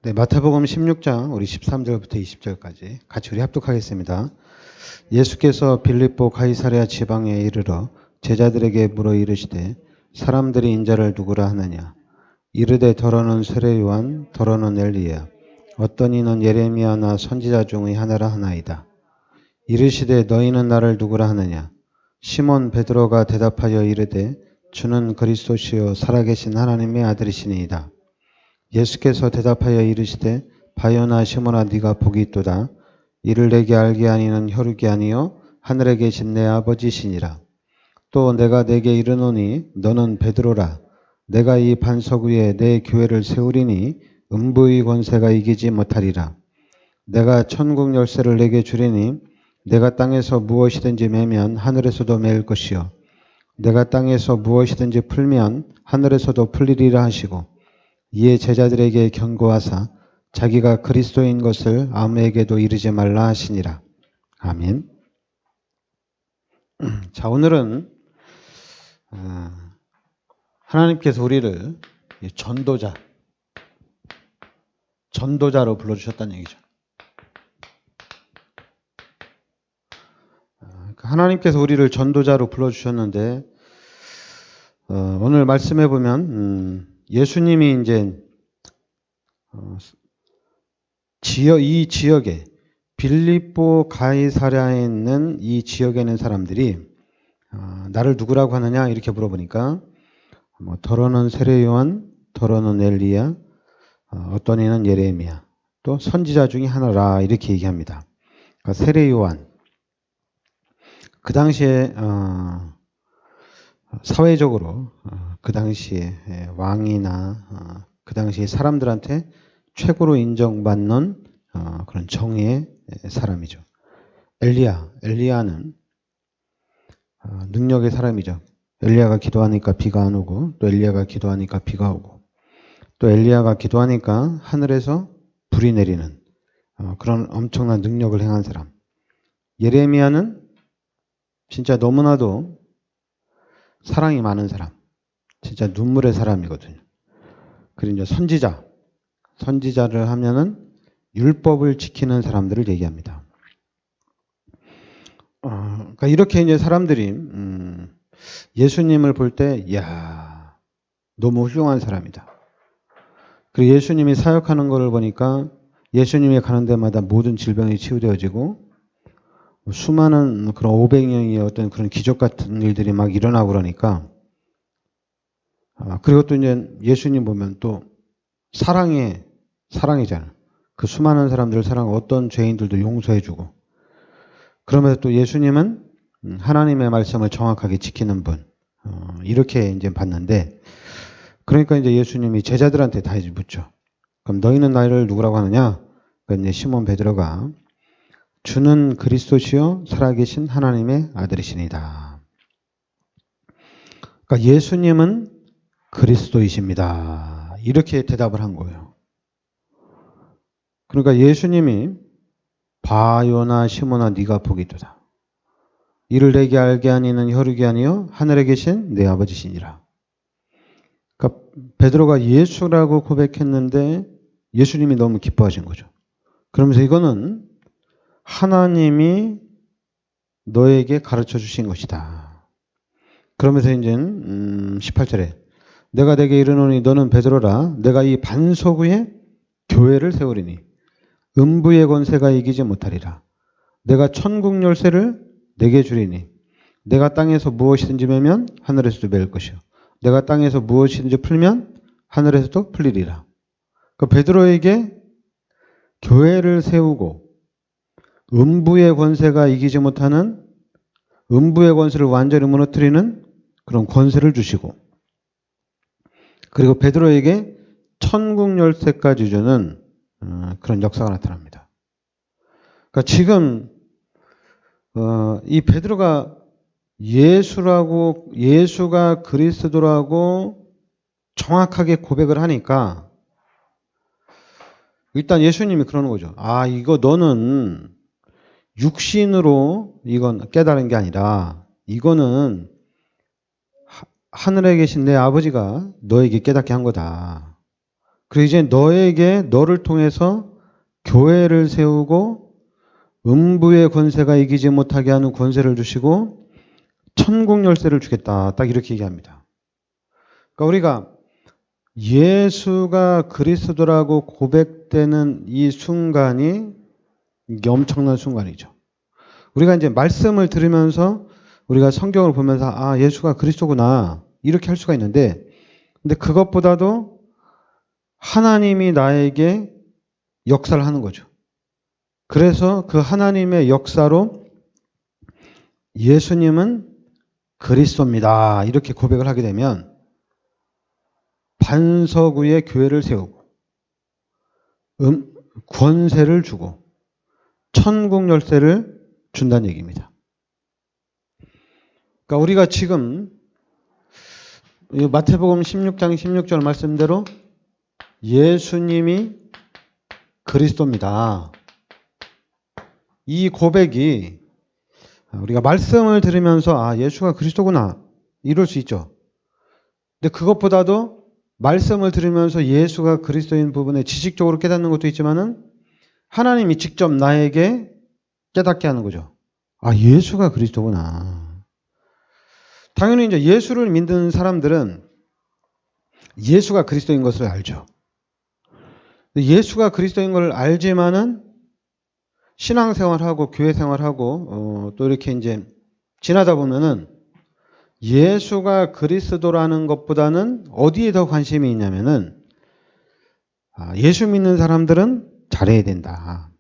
네, 마태복음 16장 우리 13절부터 20절까지 같이 우리 합독하겠습니다. 예수께서 빌립보 가이사랴 지방에 이르러 제자들에게 물어 이르시되 사람들이 인자를 누구라 하느냐. 이르되 더러는 세례 요한, 더러는 엘리야, 어떤 이는 예레미야나 선지자 중의 하나라 하나이다. 이르시되 너희는 나를 누구라 하느냐. 시몬 베드로가 대답하여 이르되 주는 그리스도시요 살아계신 하나님의 아들이시니이다. 예수께서 대답하여 이르시되 바요나 시몬아 네가 복이 있도다. 이를 내게 알게 하니는 혈육이 아니요 하늘에 계신 내 아버지시니라. 또 내가 내게 이르노니 너는 베드로라. 내가 이 반석 위에 내 교회를 세우리니 음부의 권세가 이기지 못하리라. 내가 천국 열쇠를 내게 주리니 내가 땅에서 무엇이든지 매면 하늘에서도 매일 것이요 내가 땅에서 무엇이든지 풀면 하늘에서도 풀리리라 하시고 이에 제자들에게 경고하사 자기가 그리스도인 것을 아무에게도 이르지 말라 하시니라. 아멘. 자, 오늘은 하나님께서 우리를 전도자로 불러주셨다는 얘기죠. 하나님께서 우리를 전도자로 불러주셨는데 오늘 말씀해 보면 예수님이 이제 이 지역에 빌립보 가이사랴에 있는 이 지역에 있는 사람들이 나를 누구라고 하느냐 이렇게 물어보니까 더러는 세례 요한, 더러는 엘리야, 어떤 이는 예레미야, 또 선지자 중에 하나라 이렇게 얘기합니다. 그러니까 세례 요한 그 당시에 사회적으로 그 당시에 왕이나 그 당시에 사람들한테 최고로 인정받는 그런 정의의 사람이죠. 엘리야는 능력의 사람이죠. 엘리야가 기도하니까 비가 안 오고 또 엘리야가 기도하니까 비가 오고 또 엘리야가 기도하니까 하늘에서 불이 내리는 그런 엄청난 능력을 행한 사람. 예레미야는 진짜 너무나도 사랑이 많은 사람. 진짜 눈물의 사람이거든요. 그리고 이제 선지자를 하면은 율법을 지키는 사람들을 얘기합니다. 그러니까 이렇게 이제 사람들이 예수님을 볼 때, 이야, 너무 훌륭한 사람이다. 그리고 예수님이 사역하는 것을 보니까 예수님이 가는 데마다 모든 질병이 치유되어지고 수많은 그런 500명의 어떤 그런 기적 같은 일들이 막 일어나고 그러니까 그리고 또 이제 예수님 보면 또 사랑이잖아. 그 수많은 사람들을 사랑하고 어떤 죄인들도 용서해주고 그러면서 또 예수님은 하나님의 말씀을 정확하게 지키는 분 이렇게 이제 봤는데 그러니까 이제 예수님이 제자들한테 다 이제 묻죠. 그럼 너희는 나를 누구라고 하느냐? 그러니까 이제 시몬 베드로가 주는 그리스도시요 살아계신 하나님의 아들이시니다. 그러니까 예수님은 그리스도이십니다. 이렇게 대답을 한 거예요. 그러니까 예수님이 바요나 시몬아 네가 복이 있도다. 이를 내게 알게 하니는 혈육이 아니요 하늘에 계신 내 아버지시니라. 그러니까 베드로가 예수라고 고백했는데 예수님이 너무 기뻐하신 거죠. 그러면서 이거는 하나님이 너에게 가르쳐 주신 것이다. 그러면서 이제 18절에 내가 내게 이르노니 너는 베드로라. 내가 이 반석 위에 교회를 세우리니 음부의 권세가 이기지 못하리라. 내가 천국 열쇠를 내게 주리니 내가 땅에서 무엇이든지 매면 하늘에서도 매일 것이요 내가 땅에서 무엇이든지 풀면 하늘에서도 풀리리라. 그 베드로에게 교회를 세우고 음부의 권세가 이기지 못하는 음부의 권세를 완전히 무너뜨리는 그런 권세를 주시고 그리고 베드로에게 천국 열쇠까지 주는 그런 역사가 나타납니다. 그러니까 지금 이 베드로가 예수가 그리스도라고 정확하게 고백을 하니까 일단 예수님이 그러는 거죠. 이거 너는 육신으로 이건 깨달은 게 아니라 이거는 하늘에 계신 내 아버지가 너에게 깨닫게 한 거다. 그리고 이제 너를 통해서 교회를 세우고 음부의 권세가 이기지 못하게 하는 권세를 주시고 천국 열쇠를 주겠다. 딱 이렇게 얘기합니다. 그러니까 우리가 예수가 그리스도라고 고백되는 이 순간이 이게 엄청난 순간이죠. 우리가 이제 말씀을 들으면서 우리가 성경을 보면서 아, 예수가 그리스도구나. 이렇게 할 수가 있는데 근데 그것보다도 하나님이 나에게 역사를 하는 거죠. 그래서 그 하나님의 역사로 예수님은 그리스도입니다. 이렇게 고백을 하게 되면 반석 위에 교회를 세우고 권세를 주고 천국 열쇠를 준다는 얘기입니다. 그러니까 우리가 지금 마태복음 16장 16절 말씀대로 예수님이 그리스도입니다. 이 고백이 우리가 말씀을 들으면서 아, 예수가 그리스도구나 이럴 수 있죠. 근데 그것보다도 말씀을 들으면서 예수가 그리스도인 부분에 지식적으로 깨닫는 것도 있지만은 하나님이 직접 나에게 깨닫게 하는 거죠. 아, 예수가 그리스도구나. 당연히 이제 예수를 믿는 사람들은 예수가 그리스도인 것을 알죠. 예수가 그리스도인 걸 알지만은 신앙생활하고 교회 생활하고 또 이렇게 이제 지나다 보면은 예수가 그리스도라는 것보다는 어디에 더 관심이 있냐면은 예수 믿는 사람들은 잘해야 된다.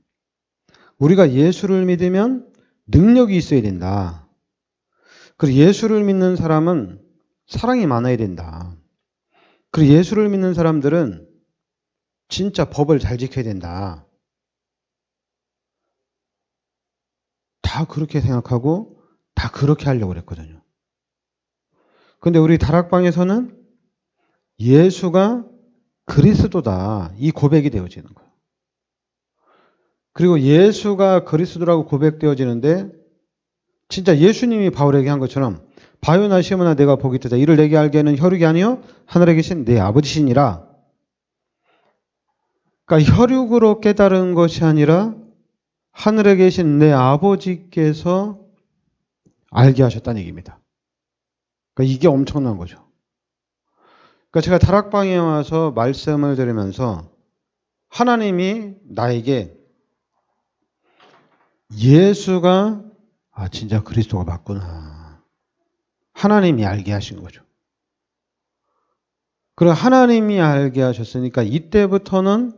우리가 예수를 믿으면 능력이 있어야 된다. 그리고 예수를 믿는 사람은 사랑이 많아야 된다. 그리고 예수를 믿는 사람들은 진짜 법을 잘 지켜야 된다. 다 그렇게 생각하고 다 그렇게 하려고 그랬거든요. 근데 우리 다락방에서는 예수가 그리스도다. 이 고백이 되어지는 거예요. 그리고 예수가 그리스도라고 고백되어지는데 진짜 예수님이 바울에게 한 것처럼 바요나 시모나 내가 복이 뜨다. 이를 내게 알게 하는 혈육이 아니요 하늘에 계신 내 아버지시니라. 그러니까 혈육으로 깨달은 것이 아니라 하늘에 계신 내 아버지께서 알게 하셨다는 얘기입니다. 그러니까 이게 엄청난 거죠. 그러니까 제가 다락방에 와서 말씀을 들으면서 하나님이 나에게 예수가 진짜 그리스도가 맞구나. 하나님이 알게 하신 거죠. 그리고 하나님이 알게 하셨으니까 이때부터는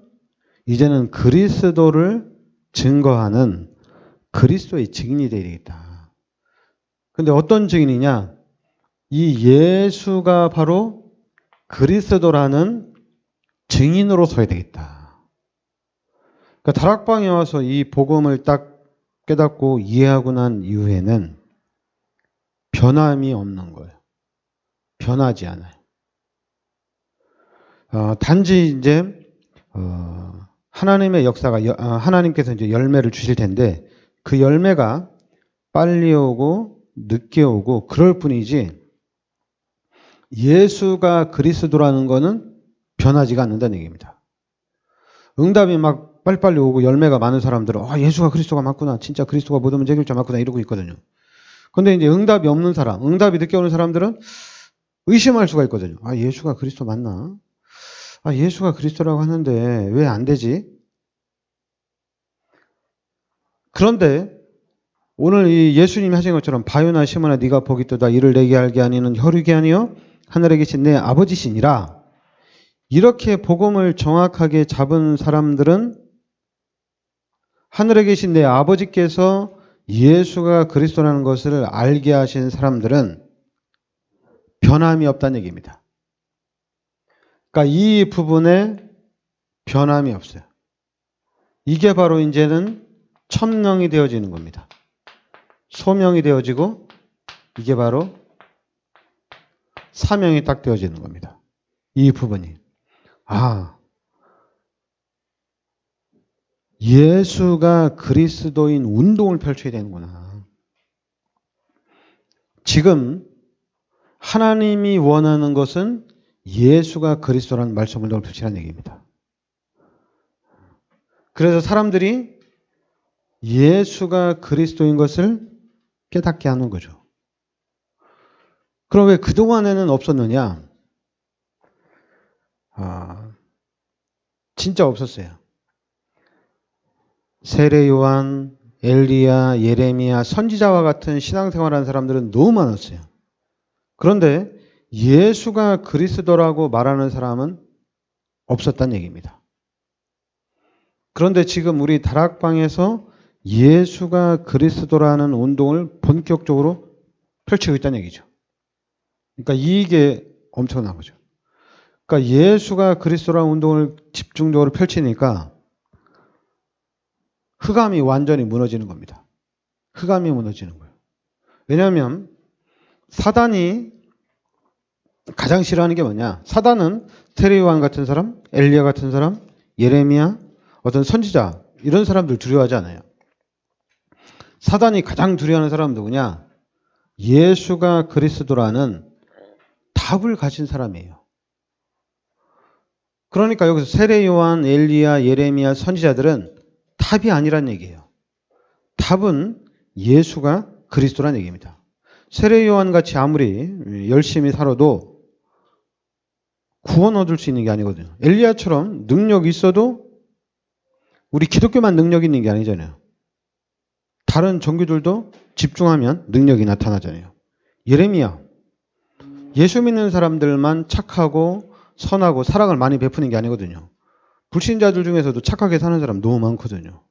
이제는 그리스도를 증거하는 그리스도의 증인이 되어야 되겠다. 근데 어떤 증인이냐? 이 예수가 바로 그리스도라는 증인으로 서야 되겠다. 그러니까 다락방에 와서 이 복음을 딱 깨닫고 이해하고 난 이후에는 변함이 없는 거예요. 변하지 않아요. 단지 이제 하나님의 역사가 하나님께서 이제 열매를 주실 텐데 그 열매가 빨리 오고 늦게 오고 그럴 뿐이지 예수가 그리스도라는 거는 변하지가 않는다는 얘기입니다. 응답이 막 빨리빨리 오고 열매가 많은 사람들은 예수가 그리스도가 맞구나. 진짜 그리스도가 모든 문제 해결자 맞구나. 이러고 있거든요. 근데 이제 응답이 없는 사람, 응답이 늦게 오는 사람들은 의심할 수가 있거든요. 예수가 그리스도 맞나? 예수가 그리스도라고 하는데 왜 안 되지? 그런데 오늘 이 예수님이 하신 것처럼 바요나 시모나 네가 복이 뜨다. 이를 내게 알게 하니는 혈육이 아니요 하늘에 계신 내 아버지시니라. 이렇게 복음을 정확하게 잡은 사람들은 하늘에 계신 내 아버지께서 예수가 그리스도라는 것을 알게 하신 사람들은 변함이 없다는 얘기입니다. 그러니까 이 부분에 변함이 없어요. 이게 바로 이제는 천명이 되어지는 겁니다. 소명이 되어지고 이게 바로 사명이 딱 되어지는 겁니다. 이 부분이. 예수가 그리스도인 운동을 펼쳐야 되는구나. 지금 하나님이 원하는 것은 예수가 그리스도라는 말씀 운동을 펼치라는 얘기입니다. 그래서 사람들이 예수가 그리스도인 것을 깨닫게 하는 거죠. 그럼 왜 그동안에는 없었느냐? 진짜 없었어요. 세례 요한, 엘리야, 예레미야, 선지자와 같은 신앙생활하는 사람들은 너무 많았어요. 그런데 예수가 그리스도라고 말하는 사람은 없었다는 얘기입니다. 그런데 지금 우리 다락방에서 예수가 그리스도라는 운동을 본격적으로 펼치고 있다는 얘기죠. 그러니까 이게 엄청난 거죠. 그러니까 예수가 그리스도라는 운동을 집중적으로 펼치니까 흑암이 완전히 무너지는 겁니다. 흑암이 무너지는 거예요. 왜냐하면 사단이 가장 싫어하는 게 뭐냐? 사단은 세례 요한 같은 사람, 엘리야 같은 사람, 예레미야, 어떤 선지자 이런 사람들 두려워하지 않아요. 사단이 가장 두려워하는 사람은 누구냐? 예수가 그리스도라는 답을 가진 사람이에요. 그러니까 여기서 세례 요한, 엘리야, 예레미야, 선지자들은 답이 아니란 얘기예요. 답은 예수가 그리스도란 얘기입니다. 세례 요한 같이 아무리 열심히 살아도 구원 얻을 수 있는 게 아니거든요. 엘리야처럼 능력이 있어도 우리 기독교만 능력 있는 게 아니잖아요. 다른 종교들도 집중하면 능력이 나타나잖아요. 예레미야, 예수 믿는 사람들만 착하고 선하고 사랑을 많이 베푸는 게 아니거든요. 불신자들 중에서도 착하게 사는 사람 너무 많거든요.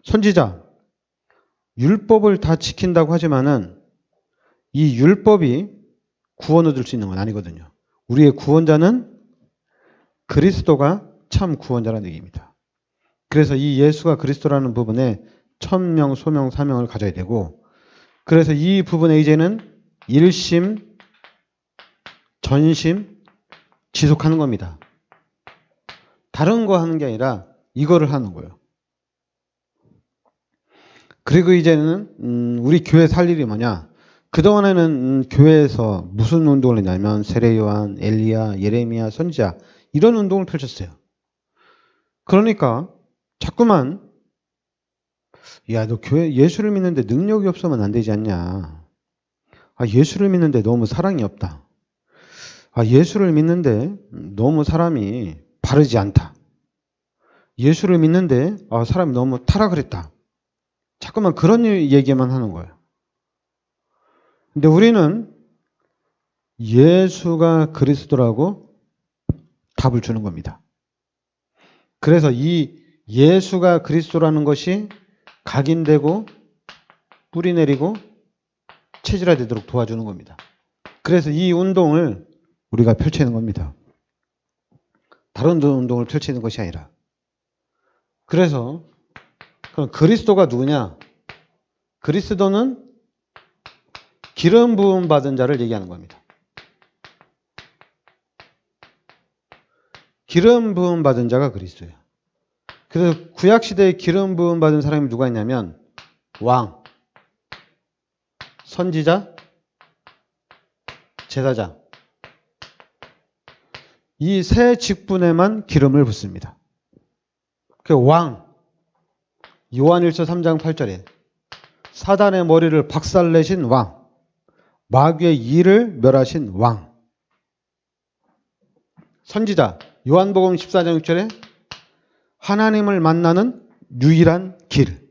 선지자, 율법을 다 지킨다고 하지만은 이 율법이 구원 얻을 수 있는 건 아니거든요. 우리의 구원자는 그리스도가 참 구원자라는 얘기입니다. 그래서 이 예수가 그리스도라는 부분에 천명, 소명, 사명을 가져야 되고, 그래서 이 부분에 이제는 일심, 전심, 지속하는 겁니다. 다른 거 하는 게 아니라 이거를 하는 거예요. 그리고 이제는 우리 교회 살 일이 뭐냐? 그동안에는 교회에서 무슨 운동을 했냐면 세례 요한, 엘리야, 예레미야, 선지자 이런 운동을 펼쳤어요. 그러니까 자꾸만 야, 너 교회 예수를 믿는데 능력이 없으면 안 되지 않냐? 예수를 믿는데 너무 사랑이 없다. 예수를 믿는데 너무 사람이 바르지 않다. 예수를 믿는데 사람이 너무 타락을 했다. 자꾸만 그런 얘기만 하는 거예요. 근데 우리는 예수가 그리스도라고 답을 주는 겁니다. 그래서 이 예수가 그리스도라는 것이 각인되고 뿌리 내리고 체질화되도록 도와주는 겁니다. 그래서 이 운동을 우리가 펼치는 겁니다. 다른 운동을 펼치는 것이 아니라. 그래서 그럼 그리스도가 누구냐? 그리스도는 기름 부음 받은 자를 얘기하는 겁니다. 기름 부음 받은 자가 그리스도예요. 그래서 구약 시대에 기름 부음 받은 사람이 누가 있냐면 왕, 선지자, 제사장. 이 세 직분에만 기름을 붓습니다. 그 왕, 요한일서 3장 8절에 사단의 머리를 박살내신 왕, 마귀의 일을 멸하신 왕. 선지자, 요한복음 14장 6절에 하나님을 만나는 유일한 길.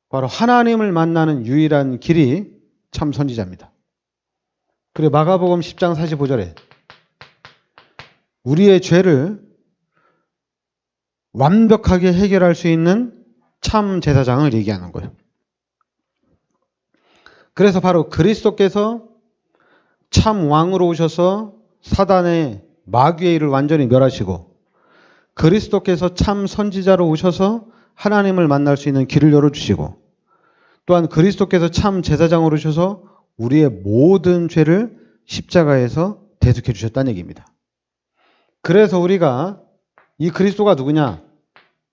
바로 하나님을 만나는 유일한 길이 참 선지자입니다. 그리고 마가복음 10장 45절에 우리의 죄를 완벽하게 해결할 수 있는 참 제사장을 얘기하는 거예요. 그래서 바로 그리스도께서 참 왕으로 오셔서 사단의 마귀의 일을 완전히 멸하시고 그리스도께서 참 선지자로 오셔서 하나님을 만날 수 있는 길을 열어주시고 또한 그리스도께서 참 제사장으로 오셔서 우리의 모든 죄를 십자가에서 대속해 주셨다는 얘기입니다. 그래서 우리가 이 그리스도가 누구냐?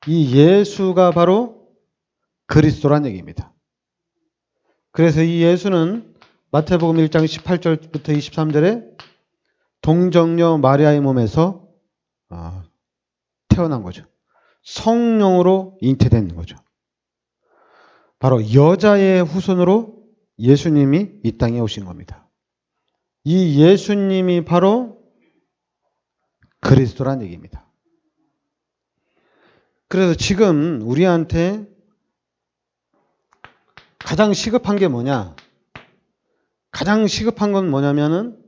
이 예수가 바로 그리스도란 얘기입니다. 그래서 이 예수는 마태복음 1장 18절부터 23절에 동정녀 마리아의 몸에서 태어난 거죠. 성령으로 잉태된 거죠. 바로 여자의 후손으로 예수님이 이 땅에 오신 겁니다. 이 예수님이 바로 그리스도란 얘기입니다. 그래서 지금 우리한테 가장 시급한 게 뭐냐? 가장 시급한 건 뭐냐면은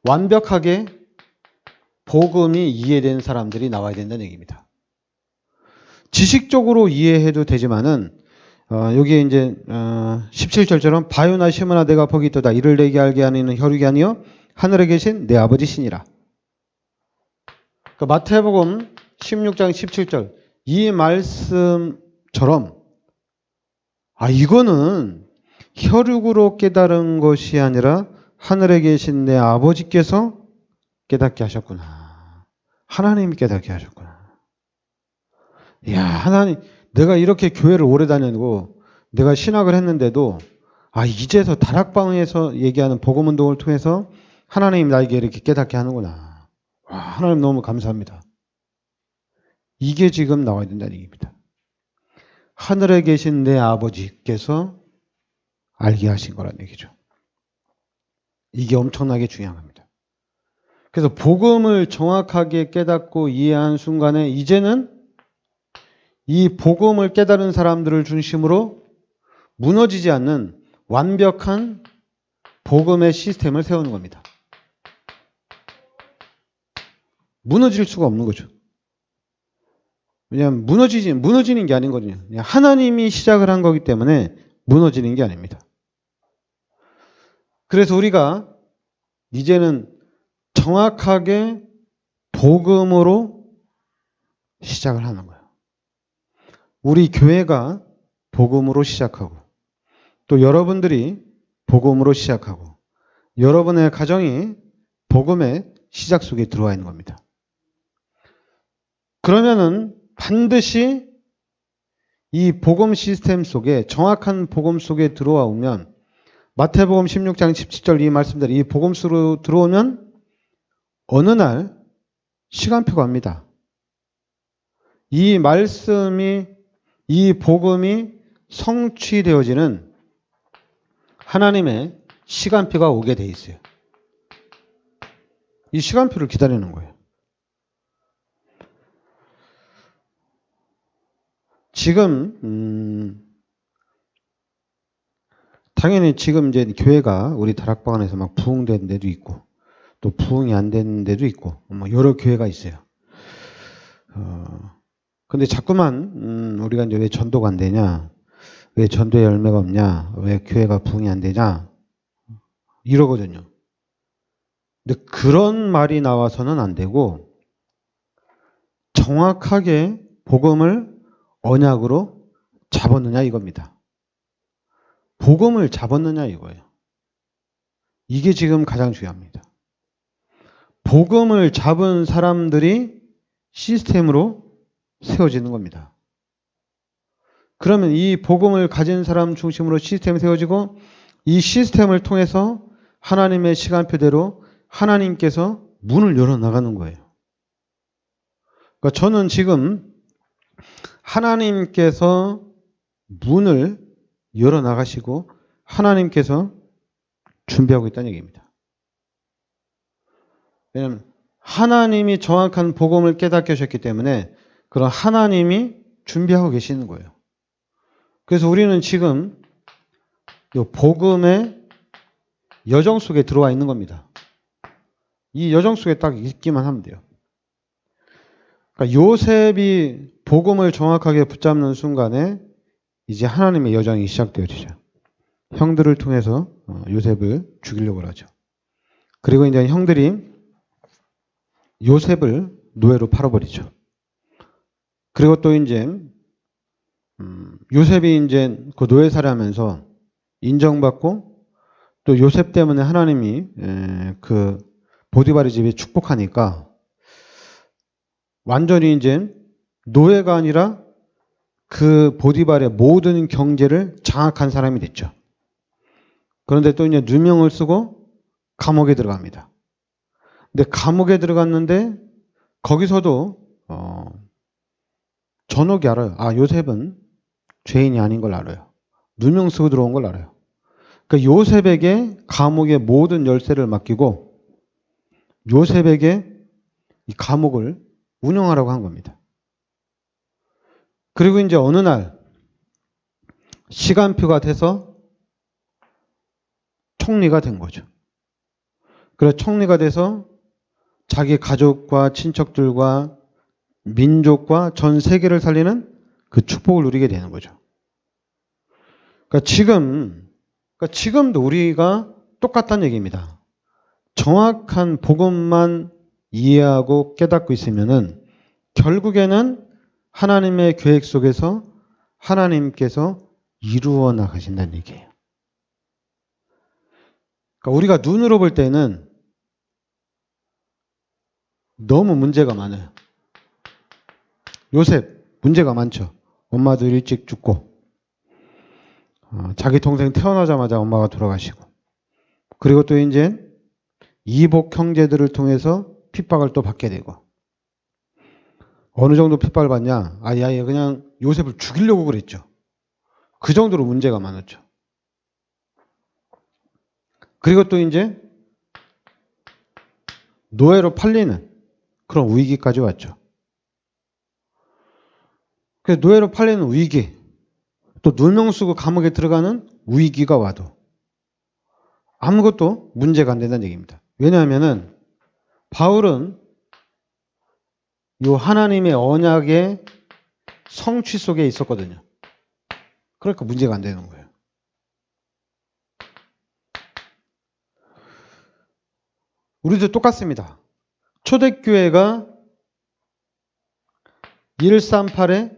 완벽하게 복음이 이해된 사람들이 나와야 된다는 얘기입니다. 지식적으로 이해해도 되지만은 여기에 이제 17절처럼 바요나 시므나 내가 복이 있도다 이를 내게 알게 하는 혈육이 아니요 하늘에 계신 내 아버지 신이라. 그러니까 마태복음 16장 17절 이 말씀처럼 이거는 혈육으로 깨달은 것이 아니라 하늘에 계신 내 아버지께서 깨닫게 하셨구나. 하나님이 깨닫게 하셨구나. 이야, 하나님, 내가 이렇게 교회를 오래 다니고 내가 신학을 했는데도 이제서 다락방에서 얘기하는 복음운동을 통해서 하나님 나에게 이렇게 깨닫게 하는구나. 와, 하나님 너무 감사합니다. 이게 지금 나와야 된다는 얘기입니다. 하늘에 계신 내 아버지께서 알게 하신 거란 얘기죠. 이게 엄청나게 중요한 겁니다. 그래서 복음을 정확하게 깨닫고 이해한 순간에 이제는 이 복음을 깨달은 사람들을 중심으로 무너지지 않는 완벽한 복음의 시스템을 세우는 겁니다. 무너질 수가 없는 거죠. 왜냐하면 무너지는 게 아니거든요. 하나님이 시작을 한 거기 때문에 무너지는 게 아닙니다. 그래서 우리가 이제는 정확하게 복음으로 시작을 하는 거예요. 우리 교회가 복음으로 시작하고 또 여러분들이 복음으로 시작하고 여러분의 가정이 복음의 시작 속에 들어와 있는 겁니다. 그러면은 반드시 이 복음 시스템 속에 정확한 복음 속에 들어와 오면 마태복음 16장 17절 이 말씀대로 이 복음 속으로 들어오면 어느 날 시간표가 옵니다. 이 말씀이 이 복음이 성취되어지는 하나님의 시간표가 오게 돼 있어요. 이 시간표를 기다리는 거예요. 지금 당연히 지금 이제 교회가 우리 다락방 안에서 막 부흥된 데도 있고 또 부흥이 안 되는 데도 있고 뭐 여러 교회가 있어요. 근데 자꾸만 우리가 이제 왜 전도가 안 되냐, 왜 전도의 열매가 없냐, 왜 교회가 부흥이 안 되냐 이러거든요. 근데 그런 말이 나와서는 안 되고 정확하게 복음을 언약으로 잡았느냐 이겁니다. 복음을 잡았느냐 이거예요. 이게 지금 가장 중요합니다. 복음을 잡은 사람들이 시스템으로 세워지는 겁니다. 그러면 이 복음을 가진 사람 중심으로 시스템이 세워지고 이 시스템을 통해서 하나님의 시간표대로 하나님께서 문을 열어나가는 거예요. 그러니까 저는 지금 하나님께서 문을 열어나가시고 하나님께서 준비하고 있다는 얘기입니다. 왜냐하면 하나님이 정확한 복음을 깨닫게 하셨기 때문에 그런 하나님이 준비하고 계시는 거예요. 그래서 우리는 지금 이 복음의 여정 속에 들어와 있는 겁니다. 이 여정 속에 딱 있기만 하면 돼요. 그러니까 요셉이 복음을 정확하게 붙잡는 순간에 이제 하나님의 여정이 시작되어지죠. 형들을 통해서 요셉을 죽이려고 하죠. 그리고 이제 형들이 요셉을 노예로 팔아버리죠. 그리고 또 이제 요셉이 이제 그 노예살이하면서 인정받고 또 요셉 때문에 하나님이 그 보디바리 집에 축복하니까 완전히 이제 노예가 아니라 그 보디발의 모든 경제를 장악한 사람이 됐죠. 그런데 또 이제 누명을 쓰고 감옥에 들어갑니다. 근데 감옥에 들어갔는데 거기서도 전옥이 알아요. 아, 요셉은 죄인이 아닌 걸 알아요. 누명 쓰고 들어온 걸 알아요. 그러니까 요셉에게 감옥의 모든 열쇠를 맡기고 요셉에게 이 감옥을 운영하라고 한 겁니다. 그리고 이제 어느 날 시간표가 돼서 총리가 된 거죠. 그래서 총리가 돼서 자기 가족과 친척들과 민족과 전 세계를 살리는 그 축복을 누리게 되는 거죠. 그러니까 지금도 우리가 똑같다는 얘기입니다. 정확한 복음만 이해하고 깨닫고 있으면은 결국에는 하나님의 계획 속에서 하나님께서 이루어 나가신다는 얘기예요. 그러니까 우리가 눈으로 볼 때는 너무 문제가 많아요. 요셉 문제가 많죠. 엄마도 일찍 죽고 자기 동생 태어나자마자 엄마가 돌아가시고 그리고 또 이제 이복 형제들을 통해서 핍박을 또 받게 되고 어느 정도 핍박을 받냐? 아예 그냥 요셉을 죽이려고 그랬죠. 그 정도로 문제가 많았죠. 그리고 또 이제 노예로 팔리는 그런 위기까지 왔죠. 그래서 노예로 팔리는 위기, 또 누명 쓰고 감옥에 들어가는 위기가 와도 아무것도 문제가 안 된다는 얘기입니다. 왜냐하면은 바울은 이 하나님의 언약의 성취 속에 있었거든요. 그러니까 문제가 안 되는 거예요. 우리도 똑같습니다. 초대교회가 138의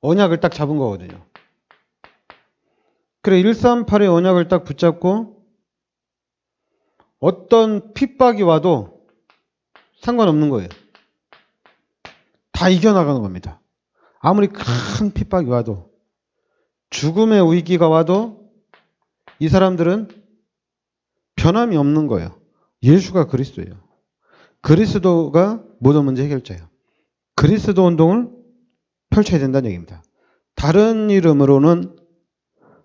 언약을 딱 잡은 거거든요. 그래 138의 언약을 딱 붙잡고 어떤 핍박이 와도 상관없는 거예요. 다 이겨나가는 겁니다. 아무리 큰 핍박이 와도 죽음의 위기가 와도 이 사람들은 변함이 없는 거예요. 예수가 그리스도예요. 그리스도가 모든 문제 해결자예요. 그리스도 운동을 펼쳐야 된다는 얘기입니다. 다른 이름으로는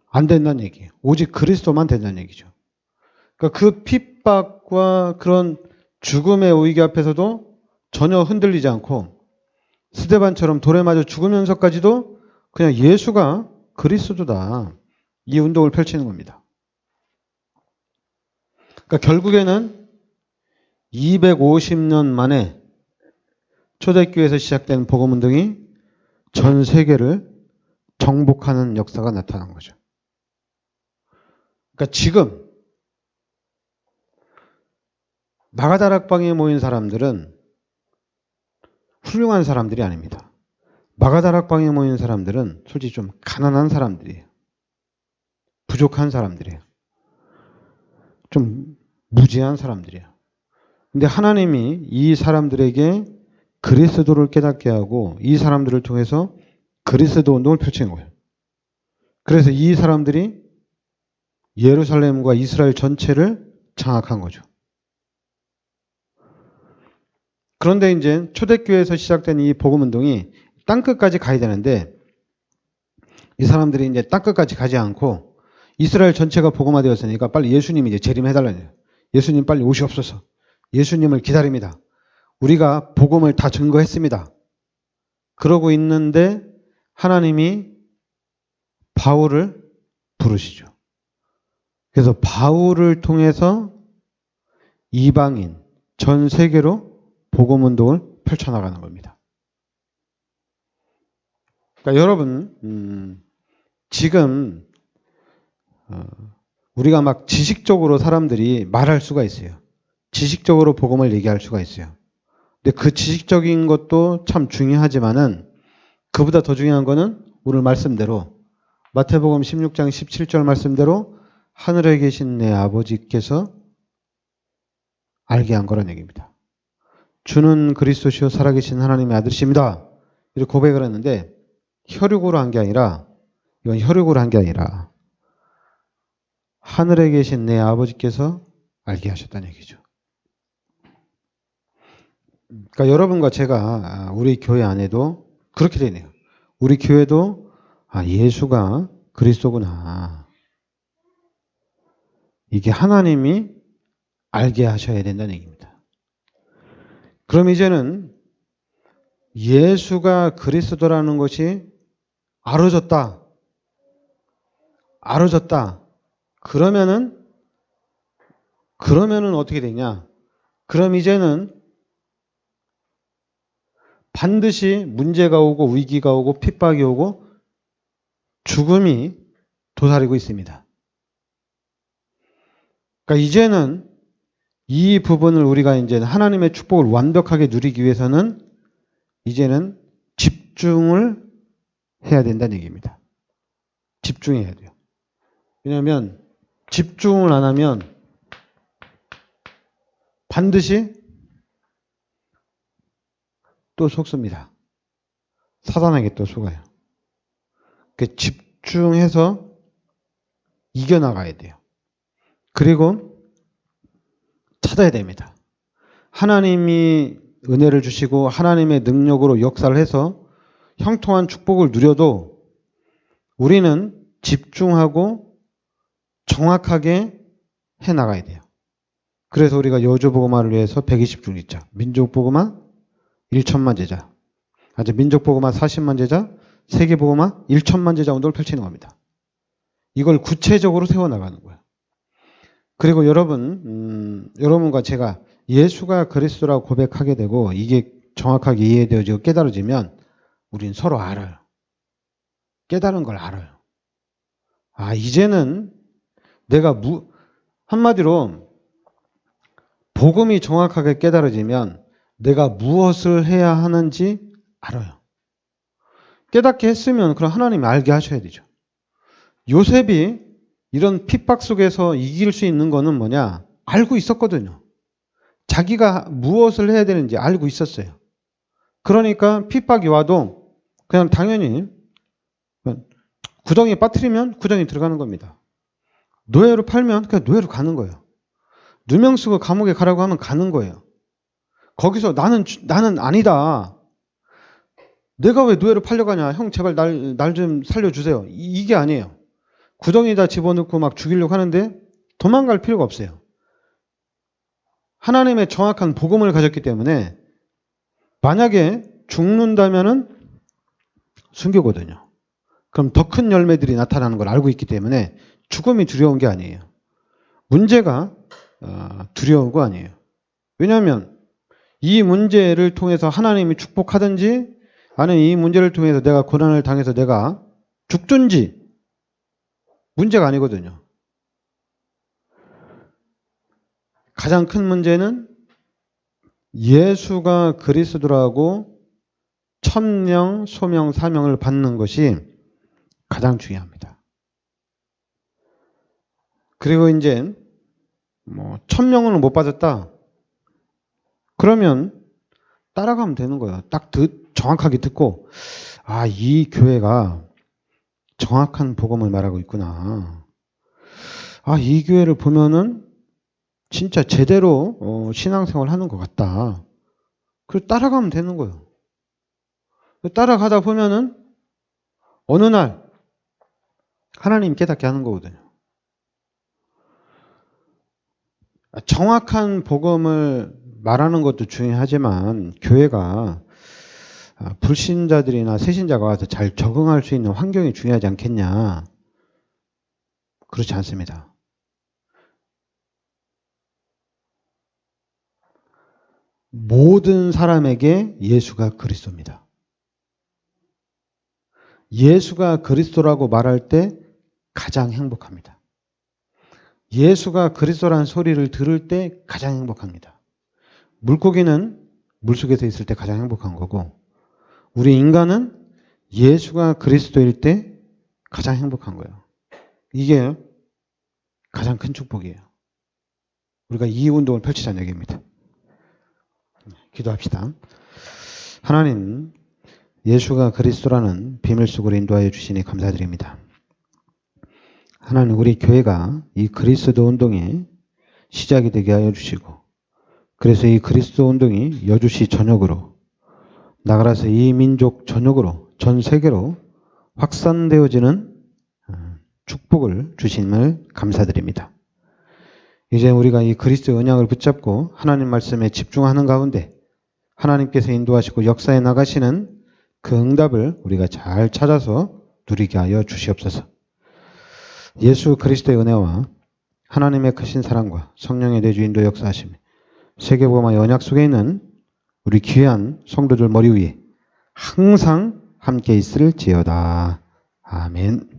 안 된다는 얘기예요. 오직 그리스도만 된다는 얘기죠. 그러니까 그 핍박과 그런 죽음의 위기 앞에서도 전혀 흔들리지 않고 스데반처럼 돌에 맞아 죽으면서까지도 그냥 예수가 그리스도다. 이 운동을 펼치는 겁니다. 그러니까 결국에는 250년 만에 초대교회에서 시작된 복음운동이 전 세계를 정복하는 역사가 나타난 거죠. 그러니까 지금 마가다락방에 모인 사람들은 훌륭한 사람들이 아닙니다. 마가다락방에 모인 사람들은 솔직히 좀 가난한 사람들이에요. 부족한 사람들이에요. 좀 무지한 사람들이에요. 근데 하나님이 이 사람들에게 그리스도를 깨닫게 하고 이 사람들을 통해서 그리스도 운동을 펼친 거예요. 그래서 이 사람들이 예루살렘과 이스라엘 전체를 장악한 거죠. 그런데 이제 초대교회에서 시작된 이 복음운동이 땅끝까지 가야 되는데 이 사람들이 이제 땅끝까지 가지 않고 이스라엘 전체가 복음화되었으니까 빨리 예수님이 이제 재림해달라는 예수님 빨리 오시옵소서. 예수님을 기다립니다. 우리가 복음을 다 증거했습니다. 그러고 있는데 하나님이 바울을 부르시죠. 그래서 바울을 통해서 이방인 전 세계로 복음운동을 펼쳐나가는 겁니다. 그러니까 여러분 지금 우리가 막 지식적으로 사람들이 말할 수가 있어요. 지식적으로 복음을 얘기할 수가 있어요. 근데 그 지식적인 것도 참 중요하지만은 그보다 더 중요한 거는 오늘 말씀대로 마태복음 16장 17절 말씀대로 하늘에 계신 내 아버지께서 알게 한 거란 얘기입니다. 주는 그리스도시요 살아계신 하나님의 아들이십니다. 이렇게 고백을 했는데 혈육으로 한 게 아니라 이건 혈육으로 한 게 아니라 하늘에 계신 내 아버지께서 알게 하셨다는 얘기죠. 그러니까 여러분과 제가 우리 교회 안에도 그렇게 되네요. 우리 교회도 예수가 그리스도구나. 이게 하나님이 알게 하셔야 된다는 얘기입니다. 그럼 이제는 예수가 그리스도라는 것이 알아졌다. 그러면은 어떻게 되냐? 그럼 이제는 반드시 문제가 오고 위기가 오고 핍박이 오고 죽음이 도사리고 있습니다. 그러니까 이제는 이 부분을 우리가 이제 하나님의 축복을 완벽하게 누리기 위해서는 이제는 집중을 해야 된다는 얘기입니다. 집중해야 돼요. 왜냐하면 집중을 안 하면 반드시 또 속습니다. 사단에게 또 속아요. 그 집중해서 이겨나가야 돼요. 그리고 찾아야 됩니다. 하나님이 은혜를 주시고 하나님의 능력으로 역사를 해서 형통한 축복을 누려도 우리는 집중하고 정확하게 해나가야 돼요. 그래서 우리가 여주복음화를 위해서 120줄 읽자. 민족복음화 1천만 제자. 민족복음화 40만 제자, 세계복음화 1천만 제자 운동을 펼치는 겁니다. 이걸 구체적으로 세워나가는 거예요. 그리고 여러분과 제가 예수가 그리스도라고 고백하게 되고 이게 정확하게 이해되어지고 깨달아지면 우린 서로 알아요. 깨달은 걸 알아요. 이제는 내가 한마디로 복음이 정확하게 깨달아지면 내가 무엇을 해야 하는지 알아요. 깨닫게 했으면 그럼 하나님이 알게 하셔야 되죠. 요셉이 이런 핍박 속에서 이길 수 있는 거는 뭐냐? 알고 있었거든요. 자기가 무엇을 해야 되는지 알고 있었어요. 그러니까 핍박이 와도 그냥 당연히 구덩이에 빠뜨리면 구덩이 들어가는 겁니다. 노예로 팔면 그냥 노예로 가는 거예요. 누명 쓰고 감옥에 가라고 하면 가는 거예요. 거기서 나는 아니다. 내가 왜 노예로 팔려가냐. 형 제발 날 좀 살려주세요. 이게 아니에요. 구덩이에다 집어넣고 막 죽이려고 하는데 도망갈 필요가 없어요. 하나님의 정확한 복음을 가졌기 때문에 만약에 죽는다면은 순교거든요. 그럼 더 큰 열매들이 나타나는 걸 알고 있기 때문에 죽음이 두려운 게 아니에요. 문제가 두려운 거 아니에요. 왜냐하면 이 문제를 통해서 하나님이 축복하든지 아니면 이 문제를 통해서 내가 고난을 당해서 내가 죽든지 문제가 아니거든요. 가장 큰 문제는 예수가 그리스도라고 천명, 소명, 사명을 받는 것이 가장 중요합니다. 그리고 이제 천명을 못 받았다. 그러면 따라가면 되는 거예요. 딱 정확하게 듣고 이 교회가 정확한 복음을 말하고 있구나. 이 교회를 보면은 진짜 제대로 신앙생활 하는 것 같다. 그래서 따라가면 되는 거예요. 따라가다 보면은 어느 날 하나님 깨닫게 하는 거거든요. 정확한 복음을 말하는 것도 중요하지만 교회가 불신자들이나 새신자가 와서 잘 적응할 수 있는 환경이 중요하지 않겠냐. 그렇지 않습니다. 모든 사람에게 예수가 그리스도입니다. 예수가 그리스도라고 말할 때 가장 행복합니다. 예수가 그리스도라는 소리를 들을 때 가장 행복합니다. 물고기는 물속에서 있을 때 가장 행복한 거고 우리 인간은 예수가 그리스도일 때 가장 행복한 거예요. 이게 가장 큰 축복이에요. 우리가 이 운동을 펼치자는 얘기입니다. 기도합시다. 하나님, 예수가 그리스도라는 비밀 속으로 인도하여 주시니 감사드립니다. 하나님, 우리 교회가 이 그리스도 운동의 시작이 되게 하여 주시고 그래서 이 그리스도 운동이 여주시 전역으로 나가라서 이 민족 전역으로 전 세계로 확산되어지는 축복을 주심을 감사드립니다. 이제 우리가 이 그리스도의 언약을 붙잡고 하나님 말씀에 집중하는 가운데 하나님께서 인도하시고 역사에 나가시는 그 응답을 우리가 잘 찾아서 누리게 하여 주시옵소서. 예수 그리스도의 은혜와 하나님의 크신 사랑과 성령의 내주 인도 역사하심이 세계복음화의 언약 속에 있는 우리 귀한 성도들 머리 위에 항상 함께 있을지어다. 아멘.